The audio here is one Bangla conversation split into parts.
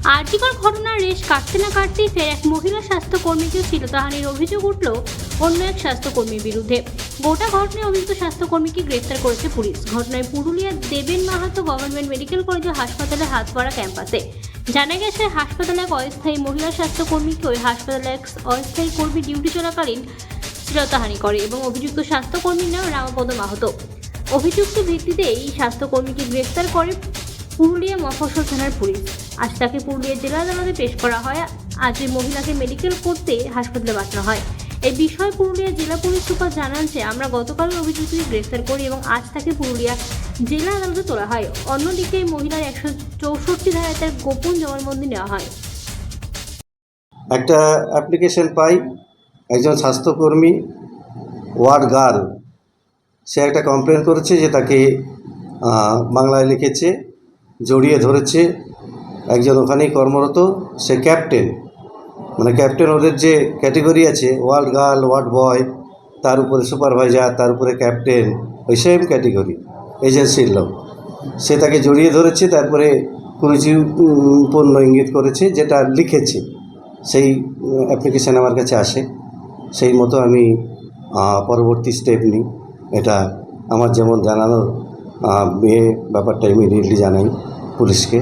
আর্জিকর ঘটনার রেশ কাটতে না কাটতেই ফের এক মহিলা স্বাস্থ্যকর্মীকে শ্লীলতাহানির অভিযোগ উঠল অন্য এক স্বাস্থ্যকর্মীর বিরুদ্ধে। গোটা ঘটনায় অভিযুক্ত স্বাস্থ্যকর্মীকে গ্রেফতার করেছে পুলিশ। ঘটনায় পুরুলিয়ার দেবেন মাহাতো গভর্নমেন্ট মেডিকেল কলেজ হাসপাতালে হাতপাড়া ক্যাম্পাসে। জানা গেছে, হাসপাতালে এক অস্থায়ী মহিলা স্বাস্থ্যকর্মীকে ওই হাসপাতালে এক অস্থায়ী কর্মী ডিউটি চলাকালীন শ্লীলতাহানি করে এবং অভিযুক্ত স্বাস্থ্যকর্মীর নাম রামপদ মাহাতো। অভিযুক্ত ভিত্তিতে এই স্বাস্থ্যকর্মীকে গ্রেফতার করে পুরুলিয়া মফস্বল থানার পুলিশ। আজ তাকে পুরুলিয়া জেলা আদালতে পেশ করা হয়। আজ ওই মহিলাকে মেডিকেল করতে হাসপাতালে পাঠানো হয়। এই বিষয়ে পুরুলিয়া জেলা পুলিশ সুপার জানান যে, আমরা গতকাল অভিযুক্তকে গ্রেফতার করি এবং আজ তাকে পুরুলিয়া জেলা আদালতে তোলা হয়। অন্যদিকে এই মহিলার 164 ধারায় তার গোপন জবানবন্দি নেওয়া হয়। একটা অ্যাপ্লিকেশন পাই, একজন স্বাস্থ্যকর্মী ওয়ার্ড গার্ল সে একটা কমপ্লেন করেছে যে তাকে বাংলায় লিখেছে, জড়িয়ে ধরেছে একজন ওখানেই কর্মরত, সে ক্যাপ্টেন, মানে ক্যাপ্টেন ওদের যে ক্যাটেগরি আছে ওয়ার্ড গার্ল, ওয়ার্ড বয়, তার উপরে সুপারভাইজার, তার উপরে ক্যাপ্টেন, ওই সেম ক্যাটেগরি এজেন্সির লোক। সে তাকে জড়িয়ে ধরেছে, তারপরে কুরুচিপূর্ণ ইঙ্গিত করেছে, যেটা লিখেছে সেই অ্যাপ্লিকেশান আমার কাছে আসে। সেই মতো আমি পরবর্তী স্টেপ নিই। এটা আমার যেমন জানানোর বিয়ে ব্যাপারটা ইমিডিয়েটলি জানাই পুলিশকে।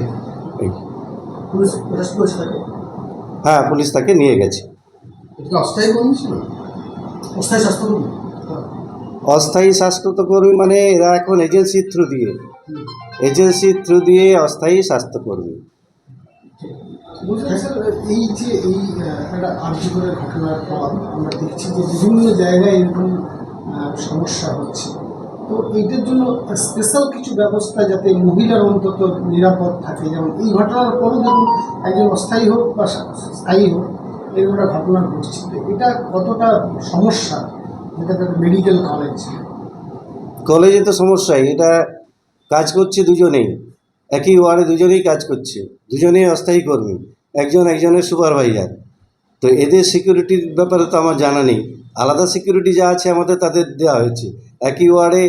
হ্যাঁ, পুলিশ তাকে নিয়ে গেছে। অস্থায়ী স্বাস্থ্যকর্মী মানে এরা এখন এজেন্সির থ্রু দিয়ে অস্থায়ী স্বাস্থ্যকর্মী। এই যে একটা আর্যিকরের ঘটনার পর আমরা দেখছি যে বিভিন্ন জায়গায় এরকম সমস্যা হচ্ছে, তো এইটার জন্য স্পেশাল কিছু ব্যবস্থা যাতে মহিলার অন্তত নিরাপদ থাকে। যেমন এই ঘটনার পরও দেখুন, একজন অস্থায়ী হোক বা স্থায়ী হোক, এরকম একটা ঘটনা ঘটছে, তো এটা কতটা সমস্যা? এটা মেডিকেল কলেজে তো সমস্যাই, এটা কাজ করছে দুজনেই, একই ওয়ার্ডে দুজনেই কাজ করছে, দুজনেই অস্থায়ী কর্মী, একজনের সুপারভাইজার। তো এদের সিকিউরিটির ব্যাপারে তো আমার জানা নেই। আলাদা সিকিউরিটি যা আছে আমাদের তাদের দেওয়া হয়েছে। একই ওয়ার্ডে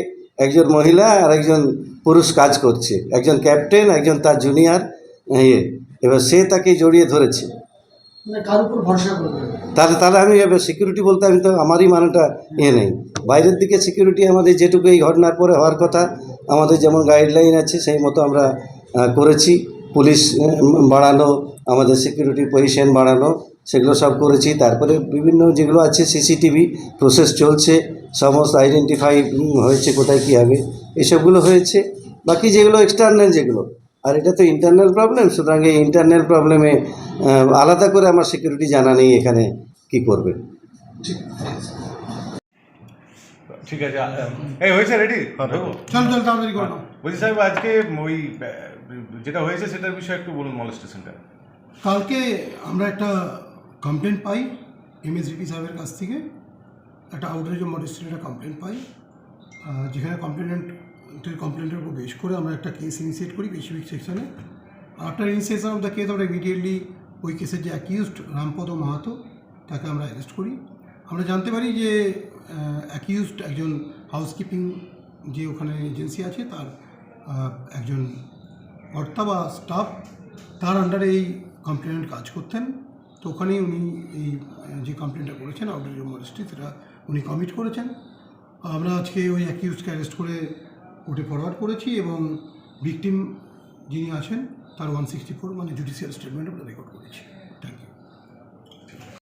একজন মহিলা আর একজন পুরুষ কাজ করছে, একজন ক্যাপ্টেন, একজন তার জুনিয়র। এবার সে তাকে জড়িয়ে ধরেছে, কার উপর ভরসা করবে? তাহলে আমি এবার সিকিউরিটি বলতে আমি তো আমারই মানেটা নেই। বাইরের দিকে সিকিউরিটি আমাদের যেটুকু এই ঘটনার পরে হওয়ার কথা, আমাদের যেমন গাইডলাইন আছে সেই মতো আমরা করেছি। পুলিশ বাড়ানো, আমাদের সিকিউরিটি পজিশন বাড়ানো, সেগুলো সব করেছি। তারপরে বিভিন্ন যেগুলো আছে সিসিটিভি প্রসেস চলছে, সমস্ত আইডেন্টিফাই হয়েছে কোথায় কী হবে, এসবগুলো হয়েছে। বাকি যেগুলো এক্সটার্নাল যেগুলো, আর এটা তো ইন্টারনাল প্রবলেম, সুতরাং এই ইন্টারনাল প্রবলেমে আলাদা করে আমার সিকিউরিটি জানা নেই এখানে কি করবে। ঠিক আছে, এই হয়েছে রেডি? চল তাড়াতাড়ি করো। বলছি সাহেব, আজকে ওই যেটা হয়েছে সেটার বিষয়ে একটু বলুন। মলেস্টেশনটা কালকে আমরা একটা কমপ্লেন পাই এমএসডিপি সাহেবের কাছ থেকে, একটা আউটরেজ মলেস্টেশনের কমপ্লেন পাই, যেখানে কমপ্লেন্টের উপর বেশ করে আমরা একটা কেস ইনিশিয়েট করি স্পেসিফিক সেকশনে। After initiation of the case আমরা ইমিডিয়েটলি ওই কেসের যে অ্যাকিউজড রামপদ মাহাতো তাকে আমরা অ্যারেস্ট করি। আমরা জানতে পারি যে অ্যাকিউজড একজন হাউসকিপিং যে ওখানে এজেন্সি আছে তার একজন কর্তা বা স্টাফ, তার আন্ডারে এই কমপ্লেনেন্ট কাজ করতেন। তো ওখানেই উনি এই যে কমপ্লেনটা করেছেন আউটরেজ মলেস্টি, সেটা উনি কমিট করেছেন। আমরা আজকে ওই অ্যাকিউজকে অ্যারেস্ট করে কোর্টে ফরওয়ার্ড করেছি এবং ভিকটিম যিনি আছেন তার 164 মানে জুডিশিয়াল স্টেটমেন্ট আমরা রেকর্ড করেছি।